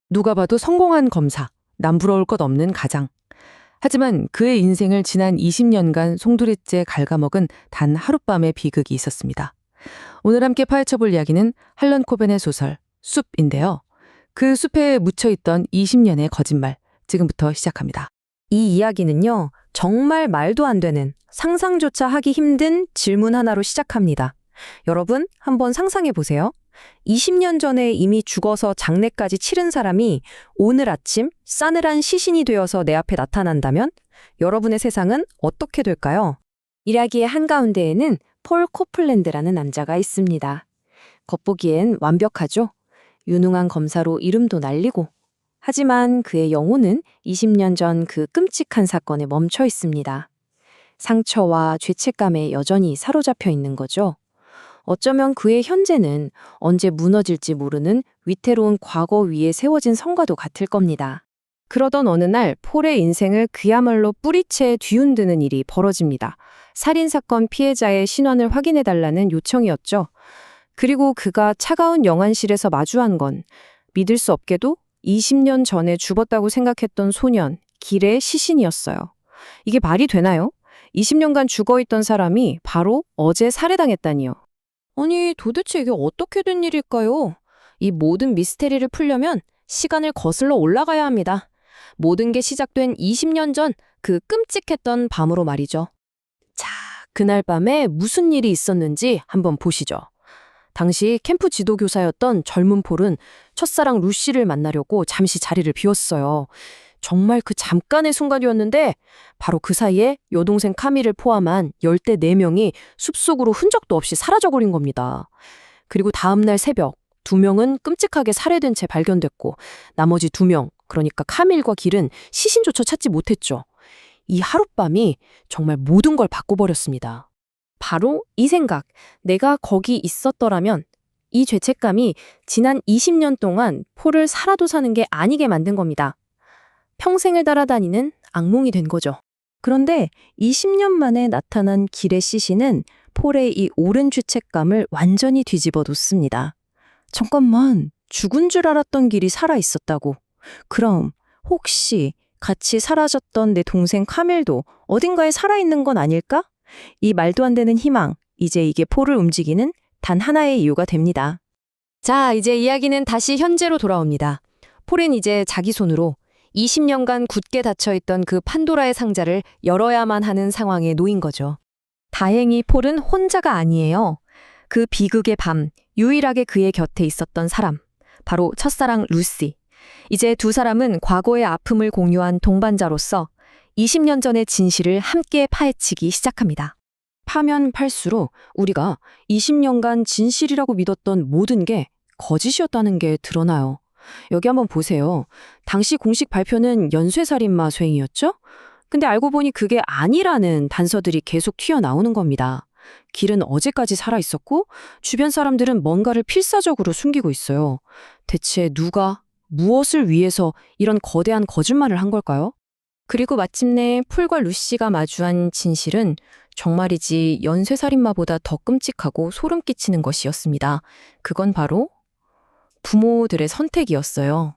누가 봐도 성공한 검사, 남부러울 것 없는 가장. 하지만 그의 인생을 지난 20년간 송두리째 갉아먹은 단 하룻밤의 비극이 있었습니다. 오늘 함께 파헤쳐볼 이야기는 할런 코벤의 소설 숲인데요. 그 숲에 묻혀있던 20년의 거짓말, 지금부터 시작합니다. 이 이야기는요, 정말 말도 안 되는, 상상조차 하기 힘든 질문 하나로 시작합니다. 여러분, 한번 상상해 보세요. 20년 전에 이미 죽어서 장례까지 치른 사람이 오늘 아침 싸늘한 시신이 되어서 내 앞에 나타난다면 여러분의 세상은 어떻게 될까요? 이야기의 한가운데에는 폴 코플랜드라는 남자가 있습니다. 겉보기엔 완벽하죠? 유능한 검사로 이름도 날리고. 하지만 그의 영혼은 20년 전 그 끔찍한 사건에 멈춰 있습니다. 상처와 죄책감에 여전히 사로잡혀 있는 거죠. 어쩌면 그의 현재는 언제 무너질지 모르는 위태로운 과거 위에 세워진 성과도 같을 겁니다. 그러던 어느 날 폴의 인생을 그야말로 뿌리채 뒤흔드는 일이 벌어집니다. 살인사건 피해자의 신원을 확인해달라는 요청이었죠. 그리고 그가 차가운 영안실에서 마주한 건 믿을 수 없게도 20년 전에 죽었다고 생각했던 소년, 길의 시신이었어요. 이게 말이 되나요? 20년간 죽어있던 사람이 바로 어제 살해당했다니요. 아니, 도대체 이게 어떻게 된 일일까요? 이 모든 미스테리를 풀려면 시간을 거슬러 올라가야 합니다. 모든 게 시작된 20년 전 그 끔찍했던 밤으로 말이죠. 자, 그날 밤에 무슨 일이 있었는지 한번 보시죠. 당시 캠프 지도교사였던 젊은 폴은 첫사랑 루시를 만나려고 잠시 자리를 비웠어요. 정말 그 잠깐의 순간이었는데 바로 그 사이에 여동생 카미를 포함한 열대 4명이 숲속으로 흔적도 없이 사라져버린 겁니다. 그리고 다음날 새벽 2명은 끔찍하게 살해된 채 발견됐고 나머지 2명, 그러니까 카밀과 길은 시신조차 찾지 못했죠. 이 하룻밤이 정말 모든 걸 바꿔버렸습니다. 바로 이 생각, 내가 거기 있었더라면 이 죄책감이 지난 20년 동안 폴을 살아도 사는 게 아니게 만든 겁니다. 평생을 따라다니는 악몽이 된 거죠. 그런데 20년 만에 나타난 길의 시신은 폴의 이 오랜 죄책감을 완전히 뒤집어 놓습니다. 잠깐만, 죽은 줄 알았던 길이 살아있었다고. 그럼 혹시 같이 사라졌던 내 동생 카밀도 어딘가에 살아있는 건 아닐까? 이 말도 안 되는 희망, 이제 이게 폴을 움직이는 단 하나의 이유가 됩니다. 자, 이제 이야기는 다시 현재로 돌아옵니다. 폴은 이제 자기 손으로 20년간 굳게 닫혀있던 그 판도라의 상자를 열어야만 하는 상황에 놓인 거죠. 다행히 폴은 혼자가 아니에요. 그 비극의 밤, 유일하게 그의 곁에 있었던 사람, 바로 첫사랑 루시. 이제 두 사람은 과거의 아픔을 공유한 동반자로서 20년 전의 진실을 함께 파헤치기 시작합니다. 파면 팔수록 우리가 20년간 진실이라고 믿었던 모든 게 거짓이었다는 게 드러나요. 여기 한번 보세요. 당시 공식 발표는 연쇄살인마 쇄행이었죠? 근데 알고 보니 그게 아니라는 단서들이 계속 튀어나오는 겁니다. 길은 어제까지 살아있었고 주변 사람들은 뭔가를 필사적으로 숨기고 있어요. 대체 누가, 무엇을 위해서 이런 거대한 거짓말을 한 걸까요? 그리고 마침내 폴과 루시가 마주한 진실은 정말이지 연쇄살인마보다 더 끔찍하고 소름 끼치는 것이었습니다. 그건 바로 부모들의 선택이었어요.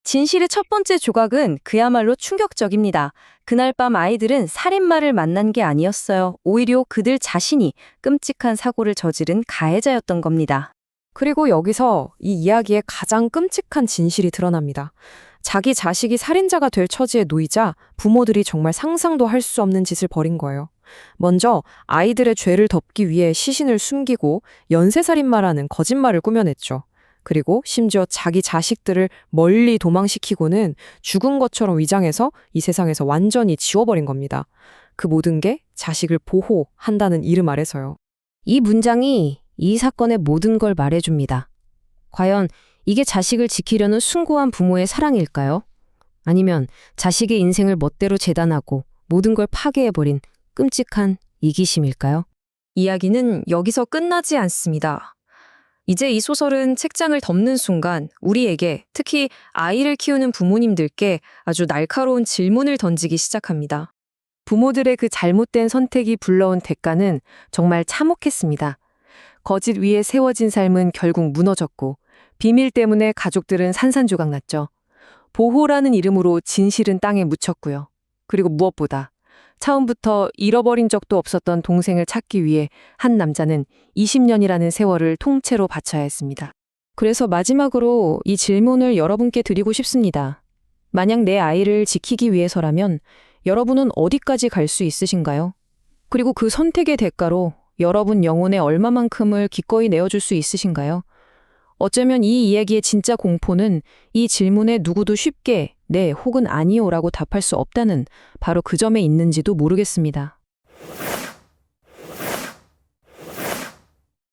진실의 첫 번째 조각은 그야말로 충격적입니다. 그날 밤 아이들은 살인마를 만난 게 아니었어요. 오히려 그들 자신이 끔찍한 사고를 저지른 가해자였던 겁니다. 그리고 여기서 이 이야기의 가장 끔찍한 진실이 드러납니다. 자기 자식이 살인자가 될 처지에 놓이자 부모들이 정말 상상도 할 수 없는 짓을 벌인 거예요. 먼저 아이들의 죄를 덮기 위해 시신을 숨기고 연쇄살인마라는 거짓말을 꾸며냈죠. 그리고 심지어 자기 자식들을 멀리 도망시키고는 죽은 것처럼 위장해서 이 세상에서 완전히 지워버린 겁니다. 그 모든 게 자식을 보호한다는 이름 아래서요. 이 문장이 이 사건의 모든 걸 말해줍니다. 과연 이게 자식을 지키려는 숭고한 부모의 사랑일까요? 아니면 자식의 인생을 멋대로 재단하고 모든 걸 파괴해버린 끔찍한 이기심일까요? 이야기는 여기서 끝나지 않습니다. 이제 이 소설은 책장을 덮는 순간 우리에게, 특히 아이를 키우는 부모님들께 아주 날카로운 질문을 던지기 시작합니다. 부모들의 그 잘못된 선택이 불러온 대가는 정말 참혹했습니다. 거짓 위에 세워진 삶은 결국 무너졌고 비밀 때문에 가족들은 산산조각 났죠. 보호라는 이름으로 진실은 땅에 묻혔고요. 그리고 무엇보다 처음부터 잃어버린 적도 없었던 동생을 찾기 위해 한 남자는 20년이라는 세월을 통째로 바쳐야 했습니다. 그래서 마지막으로 이 질문을 여러분께 드리고 싶습니다. 만약 내 아이를 지키기 위해서라면 여러분은 어디까지 갈 수 있으신가요? 그리고 그 선택의 대가로 여러분 영혼의 얼마만큼을 기꺼이 내어줄 수 있으신가요? 어쩌면 이 이야기의 진짜 공포는 이 질문에 누구도 쉽게 네 혹은 아니요라고 답할 수 없다는 바로 그 점에 있는지도 모르겠습니다.